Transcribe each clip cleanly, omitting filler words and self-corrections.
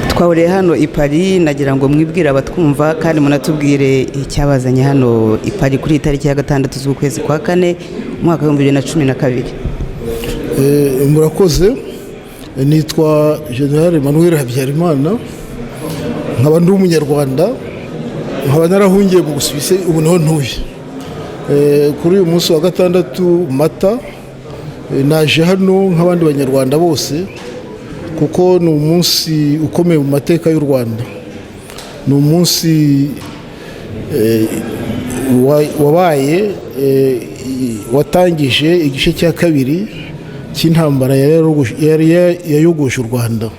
Twahuriye hano i Paris, nagira ngo mwibwire abatwumva kandi munatubwire icyabazanye hano i Paris kuri tariki ya 6 z'ukwezi kwa 4 umwaka wa 2012. Murakoze. Nitwa General Emmanuel Habyarimana, nkaba ndi umunyarwanda, nkaba narahungiye mu Busuwisi, ubu niho ntuye. Kuri uyu munsi wa 6 Mata naje hano nk'abandi banyarwanda bose, kuko ni umunsi ukomeye mu mateka y'u Rwanda. Ni umunsi wabaye watangije igice cya kabiri cy'intambara yayogoshe u Rwanda.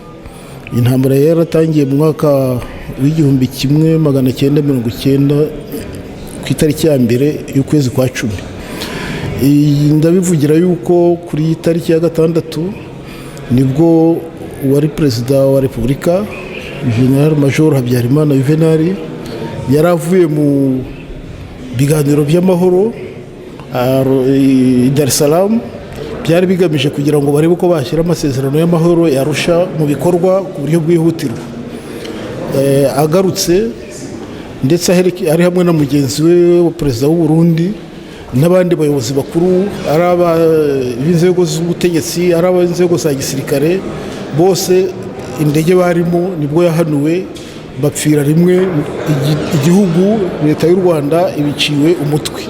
Intambara yaratangiye mu mwaka w'1990 ku itariki ya mbere y'ukwezi kwa 10. Ndabivugira yuko kuri tariki ya 6 nibwo wari perezida wa Repubulika General Major Habyarimana Juvenal yaravuye mu biganiro by'amahoro Dar es Salaam, byari bigamije kugira ngo barebe ko bashyira amasezerano y'amahoro yarusha mu bikorwa ku buryo bwihutirwa. Agarutse ndetse ari hamwe na mugenzi we perezida w'u Burundi n'abandi bayobozi bakuru, ari ab'inzego z'ubutegetsi, ari ab'inzego za gisirikare, bose indege barimo nibwo yahanuwe bapfira rimwe, igihugu leta y'u Rwanda ibiciwe umutwe.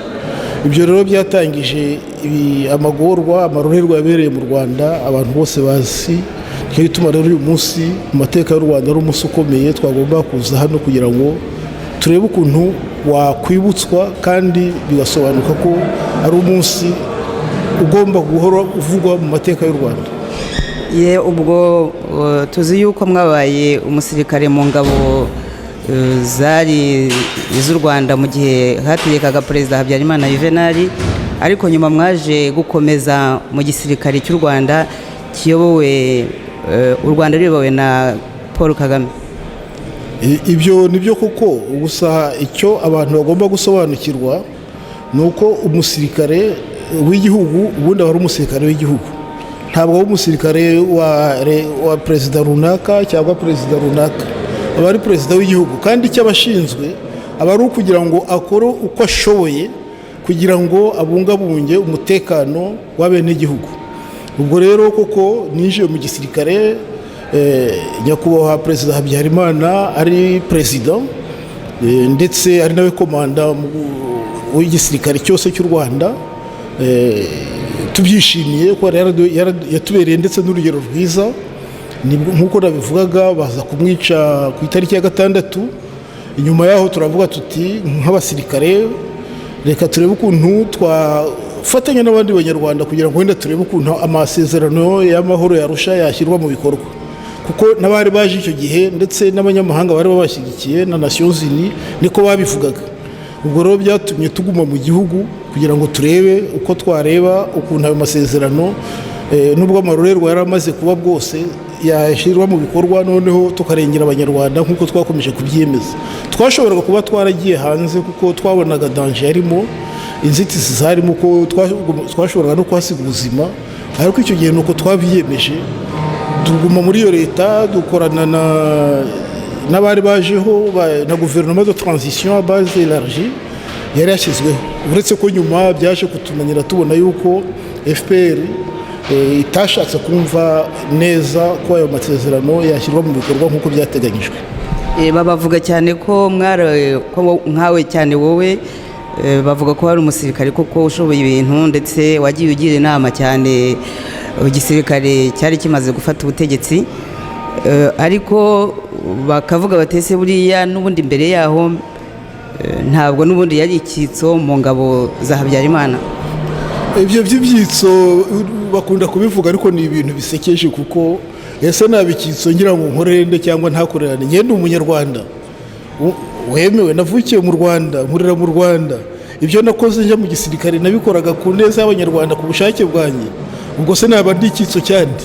Ibyo rero byatangije amagorwa, amarorerwa yabereye mu Rwanda abantu bose bazi. Nicyo gituma rero uyu munsi mu mateka y'u Rwanda ari umunsi ukomeye, twagomba kuza hano kugira ngo turebe ukuntu wakwibutswa kandi bigasobanuka ko ari umunsi ugomba guhora uvugwa mu mateka y'u Rwanda. Ubwo tuzi yuko mwabaye umusirikare mu ngabo zari iz'u Rwanda mu gihe hategekaga perezida Habyarimana Juvenal, ariko nyuma mwaje gukomeza mu gisirikare cy'u Rwanda kiyobowe u Rwanda ruyobowe na Paul Kagame. Ibyo nibyo koko, gusa icyo abantu bagomba gusobanukirwa ni uko umusirikare w'igihugu ubundi aba ari umusirikare w'igihugu, ntabwo ari umusirikare wa perezida runaka cyangwa perezida runaka, aba ari perezida w'igihugu. Kandi icyo abashinzwe aba ari ukugira ngo akore uko ashoboye kugira ngo abungabunge umutekano w'abenegihugu. Ubwo rero koko ninjiye mu gisirikare, nyakubahwa perezida Habyarimana ari perezida ndetse ari nawe komanda w'igisirikare cyose cy'u Rwanda. Tubyishimiye ko yatubereye ndetse n'urugero rwiza. Nk'uko nabivugaga, baza kumwica ku itariki ya 6. Inyuma yaho turavuga tuti nk'abasirikare reka turebe ukuntu twafatanya n'abandi banyarwanda kugira ngo wenda turebe ukuntu amasezerano y'amahoro yarusha yashyirwa mu bikorwa, kuko n'abari baje icyo gihe ndetse n'abanyamahanga bari babashyigikiye na Nations Unies niko babivugaga. Ubwo rero byatumye tuguma mu gihugu kugira ngo turebe uko twareba ukuntu ayo masezerano nubwo amarorerwa yari amaze kuba bwose yashyirwa mu bikorwa, noneho tukarengera abanyarwanda nk'uko twakomeje kubyemeza. Twashoboraga kuba twaragiye hanze kuko twabonaga danger yarimo, inzitizi zarimo, ko twashoboraga no kuhasiga ubuzima, ariko icyo gihe nuko twabyiyemeje tuguma muri iyo leta, dukorana n'abari bajeho na gouvernement de transition à base élargie yari yashyizweho. Uretse ko nyuma byaje kutunanira tubona yuko FPR itashatse kumva neza ko ayo masezerano yashyirwa mu bikorwa nk'uko byateganyijwe. Bavuga cyane ko nkawe cyane wowe, bavuga ko hari umusirikare koko ushoboye ibintu ndetse wagiye ugira inama cyane igisirikare cyari kimaze gufata ubutegetsi, ariko bakavuga batese buriya n'ubundi mbere yaho ntabwo n'ubundi yari icyitso mu ngabo za Habyarimana. Ibyo by'ibyitso bakunda kubivuga, ariko ni ibintu bisekeje, kuko ese nabikitso ngira ngo nkorere cyangwa ntakorerane. Ngende umunyarwanda wemewe, navukiye mu Rwanda, nkurira mu Rwanda. Ibyo nakoze njya mu gisirikare nabikoraga ku neza y'abanyarwanda ku bushake bwanjye. Ubwo se naba ndi icyitso cyandi.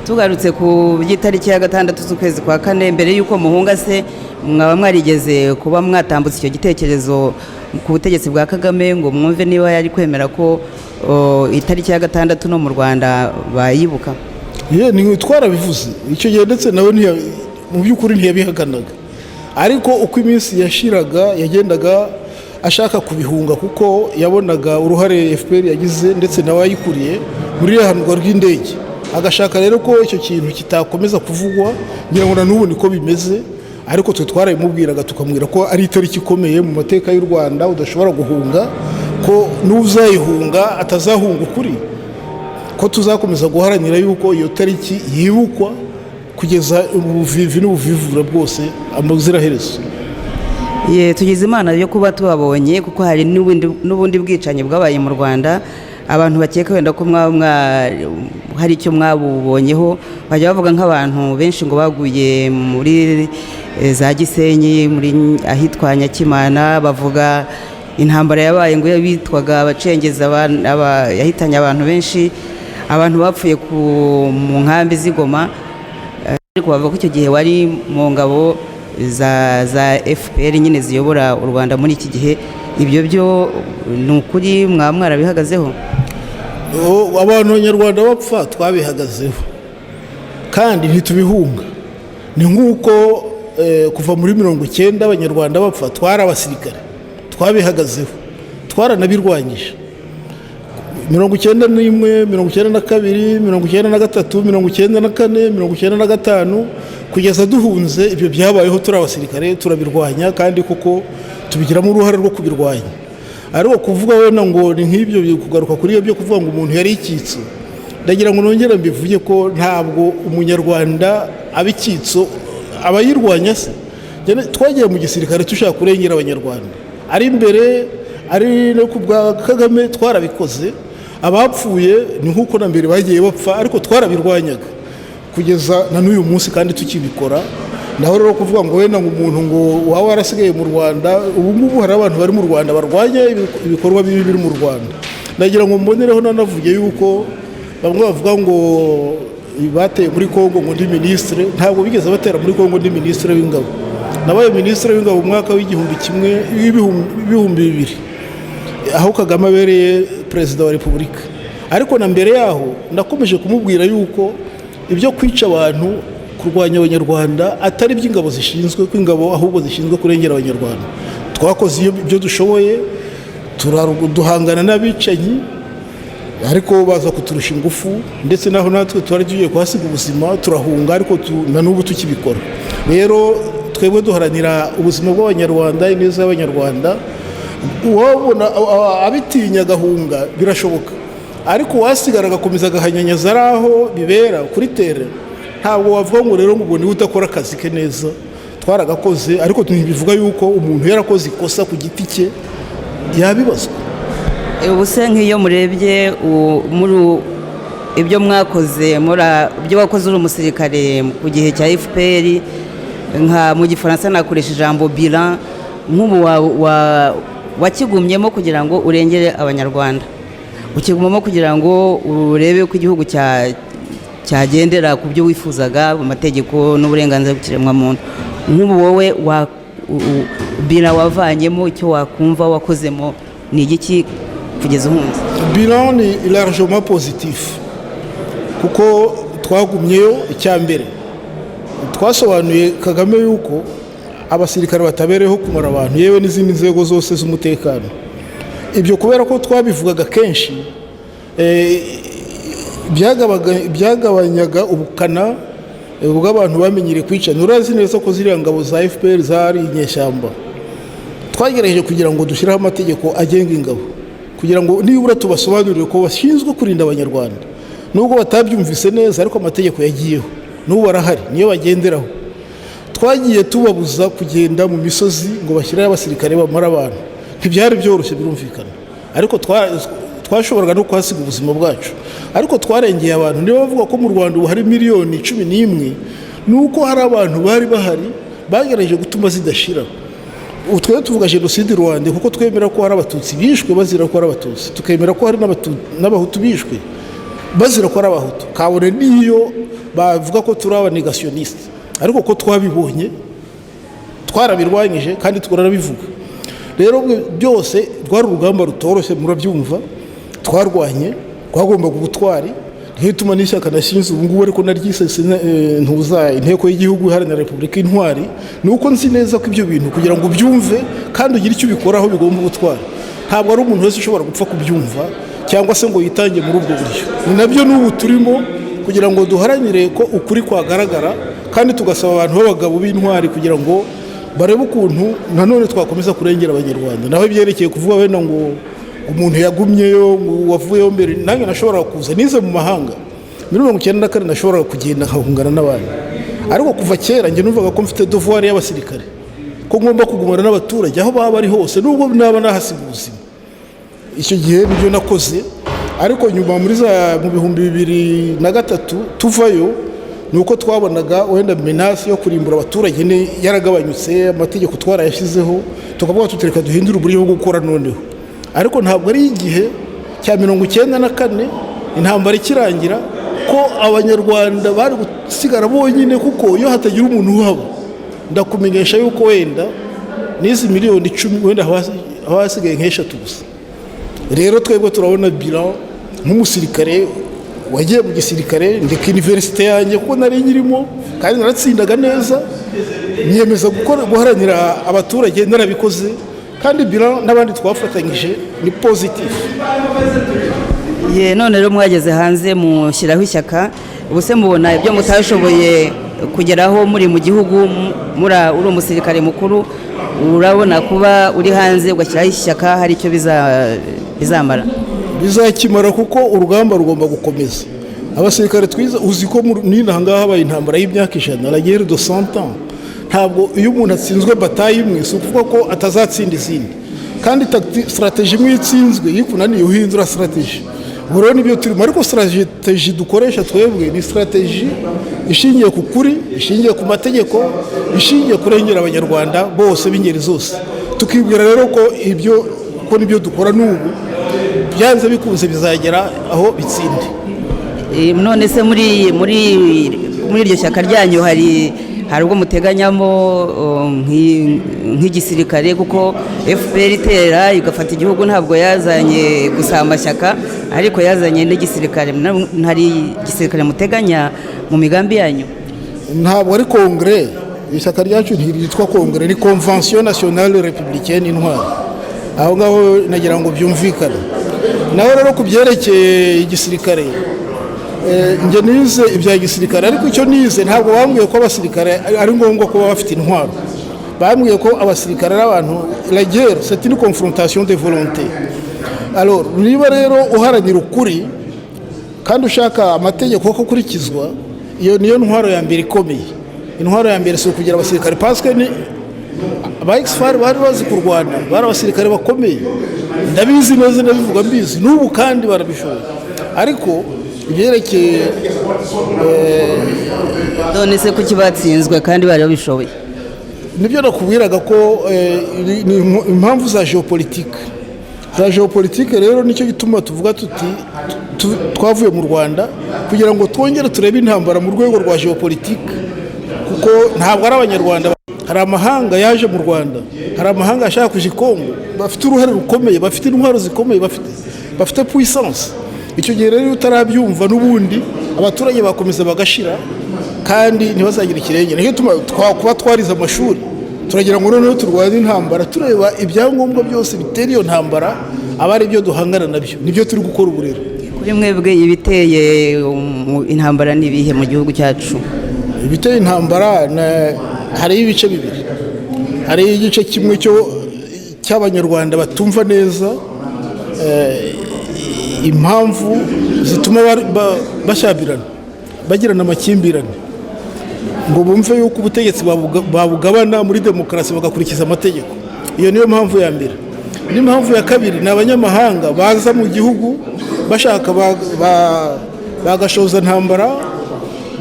Tugarutse ku by'itariki ya 6 z'ukwezi kwa 4, mbere yuko muhunga se mwaba mwarigeze kuba mwatambutse icyo gitekerezo ku butegetsi bwa Kagame ngo mwumve niba yari kwemera ko itariki ya 6 no mu Rwanda bayibuka? twarabivuze icyo gihe, ndetse nawe mu by'ukuri ntiyabihaganaga, ariko uko iminsi yashiraga yagendaga ashaka kubihunga kuko yabonaga uruhare FPR yagize ndetse nawe ayikuriye muri ihanurwa ry'indege, agashaka rero ko icyo kintu kitakomeza kuvugwa. ngira ngo na n'ubu niko bimeze, ariko twe twarabimubwiraga tukamubwira ko ari itariki ikomeye mu mateka y'u Rwanda, udashobora guhunga, ko n'uzayihunga atazahunga ukuri, ko tuzakomeza guharanira yuko iyo tariki yibukwa kugeza ubuvivi n'ubuvivure bwose amuziraherezo. tugize imana yo kuba tubabonye, kuko hari n'ubundi bwicanyi bwabaye mu Rwanda, abantu bakeka wenda ko hari icyo mwabubonyeho, bajya bavuga nk'abantu benshi ngo baguye muri za Gisenyi, muri ahitwa Nyakimana, bavuga intambara yabaye ngo bitwaga abacengeza, yahitanye abantu benshi, abantu bapfuye mu nkambi z'Igoma, ariko bavuga ko icyo gihe wari mu ngabo za FPR nyine ziyobora u Rwanda muri iki gihe. ibyo byo ni ukuri mwarabihagazeho? Abantu b'Abanyarwanda bapfa twabihagazeho kandi ntitubihunga. Ni nk'uko kuva muri 90 Abanyarwanda bapfa twari abasirikare, twabihagazeho, twaranabirwanyije. 91, 92, 93, 94, 95 kugeza duhunze. Ibyo byabayeho turi abasirikare turabirwanya, kandi kuko tubigiramo uruhare rwo kubirwanya. Ariko kuvuga wenda ngo ni nk'ibyo kugaruka kuri ibyo kuvuga ngo umuntu yari ikitso, ndagira ngo nongere mbivuge ko ntabwo umunyarwanda abikitso abayirwanya se. Twagiye mu gisirikare tushaka kurengera Abanyarwanda, ari imbere ari no kubwa Kagame twarabikoze. Abapfuye ni nk'uko na mbere bagiye bapfa, ariko twarabirwanyaga kugeza na n'uyu munsi kandi tukibikora. Naho rero kuvuga ngo wenda ngo umuntu ngo waba warasigaye mu Rwanda, ubu ngubu hari abantu bari mu Rwanda barwanya ibikorwa bibi biri mu Rwanda. Ndagira ngo mbonereho nanavuge yuko bamwe bavuga ngo bateye muri Kongo ngo ndi ministre. Ntabwo bigeze batera muri Kongo ndi ministre w'ingabo. Nabaye ministre w'ingabo mu mwaka w'ibihumbi 2000 aho Kagame abereye perezida wa Repubulika. Ariko na mbere yaho nakomeje kumubwira yuko ibyo kwica abantu, kurwanya Abanyarwanda atari by'ingabo zishinzwe, ko ingabo ahubwo zishinzwe kurengera Abanyarwanda. Twakoze ibyo dushoboye, duhangana n'abicanyi, ariko baza kuturusha ingufu, ndetse naho natwe twari tugiye kuhasiga ubuzima turahunga, ariko na n'ubu tukibikora. Rero twebwe duharanira ubuzima bw'Abanyarwanda, ineza y'Abanyarwanda. Uwabona abitinya gahunga birashoboka, ariko wasigara agakomeza agahanyanyaza ari aho bibera kuri tere, ntabwo wavuga ngo rero ngo niwe udakora akazi ke neza. Twaragakoze, ariko ntibivuga yuko umuntu yarakoze ikosa ku giti cye yabibazwa. Ubuse nk'iyo murebye muri ibyo mwakoze, ibyo wakoze uri umusirikare ku gihe cya FPR, nka mu Gifaransa nakoresha ijambo bilan, nk'ubu wakigumyemo kugira ngo urengere Abanyarwanda, ukigumamo kugira ngo urebe ko igihugu cyagendera ku byo wifuzaga mu mategeko n'uburenganzira bw'ikiremwamuntu. Nk'ubu wowe bilan wavanyemo, icyo wakumva wakozemo ni igiki kugeza uhunze? Bilan ni largement positif, kuko twagumyeyo. Icya mbere twasobanuye Kagame yuko abasirikare batabereyeho kumara abantu, yewe n'izindi nzego zose z'umutekano. Ibyo kubera ko twabivugaga kenshi, byagabanyaga ubukana bw'abantu bamenyereye kwica. Urazi neza ko ziriya ngabo za FPR zari inyeshyamba. Twagerageje kugira ngo dushyiraho amategeko agenga ingabo, kugira ngo nibura tubasobanurire ko bashinzwe kurinda Abanyarwanda. Nubwo batabyumvise neza, ariko amategeko yagiyeho, n'ubu barahari, niyo bagenderaho. Twagiye tubabuza kugenda mu misozi ngo bashyiraho abasirikare bamara abantu. Ntibyari byoroshye birumvikana, ariko twashoboraga no kwasiga ubuzima bwacu. Ariko twarengeye abantu. Niba bavuga ko mu Rwanda ubu hari miliyoni 11, nuko hari abantu bari bahari bagerageje gutuma zidashira. Twebwe tuvuga jenoside Rwanda kuko twemera ko hari Abatutsi bishwe bazira ko ari Abatutsi, tukemera ko hari n'Abahutu bishwe bazira ko ari Abahutu. Kabone niyo bavuga ko turi abanegationiste, ariko ko twabibonye twarabirwanyije kandi twarabivuga. Rero byose rwari urugamba rutoroshye, murabyumva. Twarwanye, twagombaga ubutwari, ntituma n'ishyaka nashinze ubu ngubu ariko naryise ntuza inteko y'igihugu iharanira repubulika y'intwari, ni uko nzi neza ko ibyo bintu kugira ngo ubyumve kandi ugire icyo ubikoraho bigomba gutwara. Ntabwo ari umuntu wese ushobora gupfa kubyumva cyangwa se ngo yitange muri ubwo buryo. Ni nabyo n'ubu turimo kugira ngo duharanire ko ukuri kwagaragara, kandi tugasaba abantu b'abagabo b'intwari kugira ngo barebe ukuntu nanone twakomeza kurengera abanyarwanda. Naho ibyerekeye kuvuga wenda ngo umuntu yagumyeyo wavuyeho mbere, nanjye nashobora kuza nize mu mahanga muri 1994 nashobora kugenda nkahungana n'abandi, ariko kuva kera njye numvaga ko mfite devoir y'abasirikare, ko ngomba kugumana n'abaturage aho baba bari hose nubwo naba nahasiga ubuzima. Icyo gihe nibyo nakoze, ariko nyuma muri mu 2003 tuvayo nuko twabonaga wenda menace yo kurimbura abaturage ne yaragabanyutse, amategeko twarayashyizeho, tukavuga tutereka duhindura uburyo bwo gukora noneho. Ariko ntabwo ari igihe cya 1994 intambara ikirangira ko abanyarwanda bari gusigara bonyine, kuko iyo hatagira umuntu uhaba ndakumenyesha yuko wenda n'izi miliyoni 10 wenda hasigaye nk'eshatu gusa. Rero twebwe turabona bilan nk'umusirikare wagiye mu gisirikare ndeka universite yanjye kuko nari nyirimo kandi naratsindaga neza, niyemeza guharanira abaturage, narabikoze kandi bilan n'abandi twafatanyije ni positif. None rero mwageze hanze mushyiraho ishyaka, ubuse mubona ibyo mutashoboye kugeraho muri mu gihugu uri umusirikare mukuru, urabona kuba uri hanze ugashyiraho ishyaka hari icyo bizamara? Bizakimara kuko urugamba rugomba gukomeza. Abasirikare twiza uzi ko n'inahangaha habaye intambara y'imyaka 100, la guerre de 100 ans. Ntabwo iyo umuntu atsinzwe bataye imwe si ukuvuga ko atazatsinda izindi, kandi strategie imwe itsinzwe yikunaniye uhindura strategie. Buro nibyo turimo, ariko strategie dukoresha twebwe ni strategie ishingiye ku kuri, ishingiye ku mategeko, ishingiye kurengera abanyarwanda bose b'ingeri zose. Tukibwira rero ko nibyo dukora n'ubu byanze bikunze bizagera aho bitsinde. None se muri iryo shyaka ryanyu hari ubwo muteganyamo nk'igisirikare, kuko FPR itera igafata igihugu ntabwo yazanye gusa amashyaka ariko yazanye n'igisirikare. Hari igisirikare muteganya mu migambi yanyu? Ntabwo ari kongere, ishyaka ryacu ntiryitwa kongere, ni convention nationale républicaine intwari. Aho ngaho nagira ngo byumvikane. Naho rero kubyerekeye igisirikare, njye nize ibya gisirikare, ariko icyo nize ntabwo bambwiye ko abasirikare ari ngombwa kuba bafite intwaro. Bambwiye ko abasirikare ari abantu, la guerre c'est une confrontation de volonté. Alors niba rero uharanira ukuri kandi ushaka amategeko ko kurikizwa, iyo niyo ntwaro ya mbere ikomeye. Intwaro ya mbere si ukugira abasirikare, parce que ni ba ex-FAR bari bazi kurwana, bari abasirikare bakomeye, ndabizi neza ndabivuga mbizi n'ubu kandi barabishoboye. Ariko ibyerekeye none se kuki batsinzwe kandi bari babishoboye? Nibyo nakubwiraga ko ni impamvu za geopolitique. Za geopolitique rero nicyo gituma tuvuga tuti twavuye mu Rwanda kugira ngo twongere turebe intambara mu rwego rwa geopolitique, kuko ntabwo ari abanyarwanda. Hari amahanga yaje mu Rwanda, hari amahanga ashaka kuja Kongo, bafite uruhare rukomeye, bafite intwaro zikomeye, bafite puissance. Icyo gihe rero utarabyumva n'ubundi abaturage bakomeza bagashira kandi ntibazagira ikirenge. Nicyo kuba twarize amashuri turagira ngo noneho turwane intambara, tureba ibyangombwa byose bitera iyo ntambara aba ari byo duhangana nabyo. Nibyo turi gukora ubu rero. Kuri mwebwe ibiteye intambara nibihe mu gihugu cyacu? Ibiteye intambara hari ibice bibiri. Hari igice kimwe cy'abanyarwanda batumva neza impamvu zituma bashabirana, bagirana amakimbirane, ngo bumve yuko ubutegetsi babugabana muri demokarasi bagakurikiza amategeko. Iyo niyo mpamvu ya mbere. N'impamvu ya kabiri ni abanyamahanga baza mu gihugu bashaka bagashoza ntambara,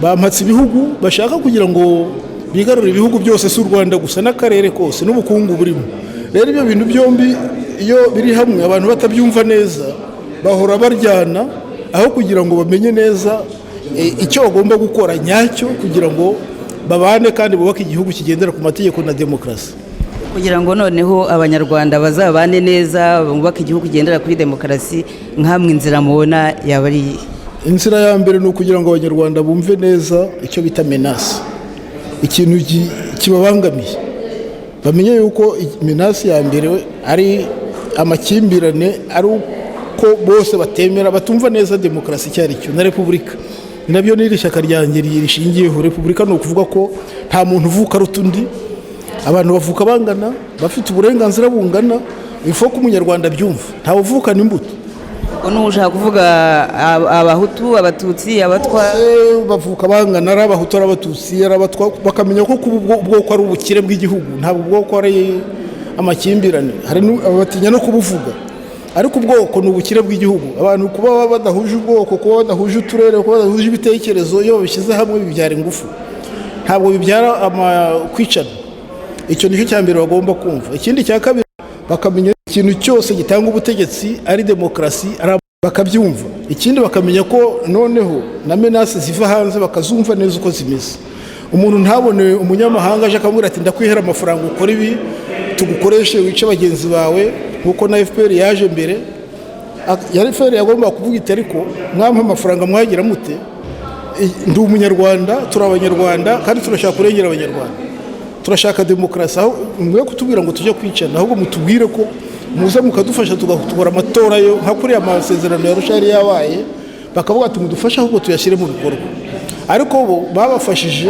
bampatse ibihugu bashaka kugira ngo bigarurire ibihugu byose, si u Rwanda gusa n'akarere kose n'ubukungu burimo. Rero ibyo bintu byombi iyo biri hamwe abantu batabyumva neza bahora baryana, aho kugira ngo bamenye neza icyo bagomba gukora nyacyo kugira ngo babane kandi bubake igihugu kigendera ku mategeko na demokarasi. Kugira ngo noneho abanyarwanda bazabane neza bubake igihugu kigendera kuri demokarasi, nkamwe inzira mubona yaba ari? inzira ya mbere ni ukugira ngo abanyarwanda bumve neza icyo bita menasi, ikintu kibabangamiye, bamenye yuko menasi ya mbere ari amakimbirane, ari uko bose batemera, batumva neza demokarasi icyo ari cyo na repubulika. Nabyo n'iri shyaka ryanjye rishingiyeho. Repubulika ni ukuvuga ko nta muntu uvuka aruta undi, abantu bavuka bangana, bafite uburenganzira bungana, bifo ko umunyarwanda byumva, ntawe uvukana imbuto. Ubu ushaka kuvuga abahutu, abatutsi, abatwa bavuka bangana, ari abahutu, ari abatutsi, ari abatwa, bakamenya ko ubwoko ari ubukire bw'igihugu, ntabwo ubwoko ari amakimbirane. Hari abatinya no kubuvuga, ariko ubwoko ni ubukire bw'igihugu. Abantu kuba badahuje ubwoko, kuba badahuje uturere, kuba badahuje ibitekerezo, iyo babishyize hamwe bibyara ingufu, ntabwo bibyara kwicana. Icyo nicyo cya mbere bagomba kumva. Ikindi cya kabiri, bakamenya ikintu cyose gitanga ubutegetsi ari demokarasi, bakabyumva. Ikindi bakamenya ko noneho na menasi ziva hanze bakazumva neza uko zimeze. Umuntu ntabone umunyamahanga aje akamubwira ati ndakwihera amafaranga ukora ibi tugukoreshe wice bagenzi bawe, nkuko na FPR yaje mbere. Ya FPR yagomba kuvuga iti ariko mwampa amafaranga mwagira mute, ndi umunyarwanda, turi abanyarwanda kandi turashaka kurengera abanyarwanda, turashaka demokarasi. Aho mwe kutubwira ngo tujye kwicana, ahubwo mutubwire ko muze mukadufasha tugakora amatora yo nka kuriya amasezerano ya Rushari yabaye, bakavuga ati mudufasha ahubwo tuyashyire mu bikorwa. Ariko bo babafashije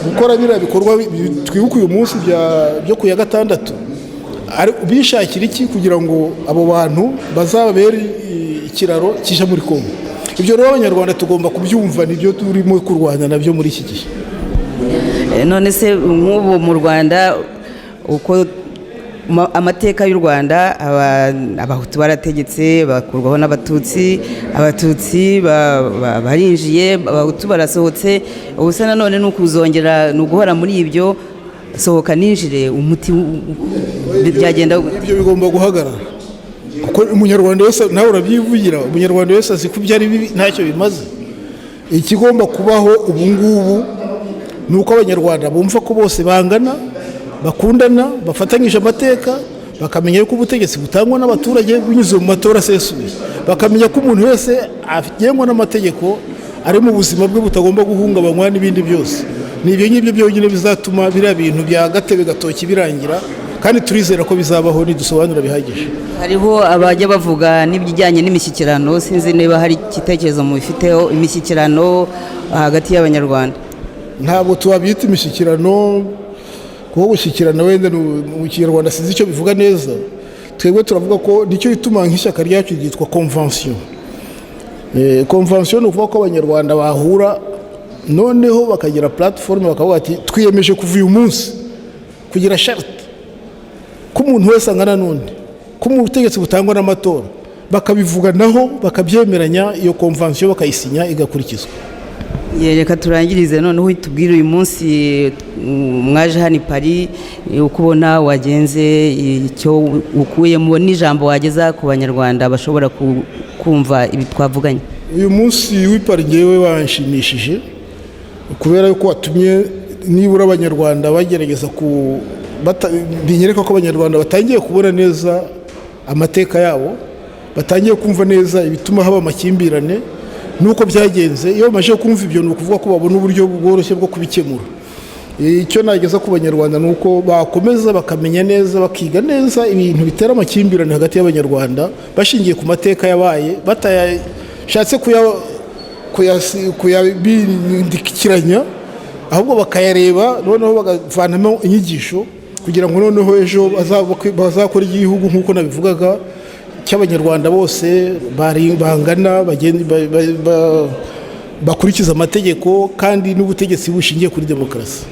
gukora biriya bikorwa twibuka uyu munsi byo ku ya gatandatu, bishakira iki kugira ngo abo bantu bazabere ikiraro kijya muri Kongo. Ibyo rero abanyarwanda tugomba kubyumva, nibyo turimo kurwanya nabyo muri iki gihe. None se nk'ubu mu Rwanda uko amateka y'u Rwanda, abahutu barategetse bakurwaho n'abatutsi, abatutsi barinjiye, abahutu barasohotse. Ubusa nanone ni ukuzongera, ni uguhora muri ibyo sohoka ninjire, umuti byagenda. Ibyo bigomba guhagarara, kuko umunyarwanda wese, nawe urabyivugira, umunyarwanda wese azi ko byari bibi ntacyo bimaze. Ikigomba kubaho ubu ngubu ni uko abanyarwanda bumva ko bose bangana, bakundana, bafatanyije amateka, bakamenya ko ubutegetsi butangwa n'abaturage binyuze mu matora asesuye, bakamenya ko umuntu wese agengwa n'amategeko, ari mu buzima bwe butagomba guhungabanywa n'ibindi byose. Ni ibyo ngibyo byonyine bizatuma biriya bintu bya gatebe gatoki birangira, kandi turizera ko bizabaho nidusobanura bihagije. Hariho abajya bavuga n'ibijyanye n'imishyikirano, sinzi niba hari igitekerezo mubifiteho, imishyikirano hagati y'abanyarwanda. Ntabwo tuwabyita imishyikirano, kuko gushyikirana wenda mu Kinyarwanda sinzi icyo bivuga neza. Twebwe turavuga ko nicyo bituma nk'ishyaka ryacu ryitwa convention. Convention ni ukuvuga ko abanyarwanda bahura, noneho bakagira platform, bakavuga ati twiyemeje kuva uyu munsi kugira charte ko umuntu wese angana n'undi, ko mu butegetsi butangwa n'amatora, bakabivuganaho, bakabyemeranya, iyo convention bakayisinya igakurikizwa. Reka turangirize noneho tubwire uyu munsi mwaje hano i Paris, uko ubona wagenze, icyo ukuyemo n'ijambo wageza ku banyarwanda bashobora kumva ibi twavuganye. Uyu munsi w'i Paris ngewe wanshimishije, kubera yuko watumye nibura abanyarwanda bagerageza binyereka ko abanyarwanda batangiye kubona neza amateka yabo, batangiye kumva neza ibituma haba amakimbirane nuko byagenze. Iyo bamaze kumva ibyo, ni ukuvuga ko babona uburyo bworoshye bwo kubikemura. Icyo nageza ku banyarwanda ni uko bakomeza bakamenya neza, bakiga neza ibintu bitera amakimbirane hagati y'abanyarwanda, bashingiye ku mateka yabaye, batayashatse kuyabindikiranya, ahubwo bakayareba, noneho bagavanamo inyigisho, kugira ngo noneho ejo bazakora igihugu nk'uko nabivugaga, cy'abanyarwanda bose bangana, bakurikiza amategeko kandi n'ubutegetsi bushingiye kuri demokarasi.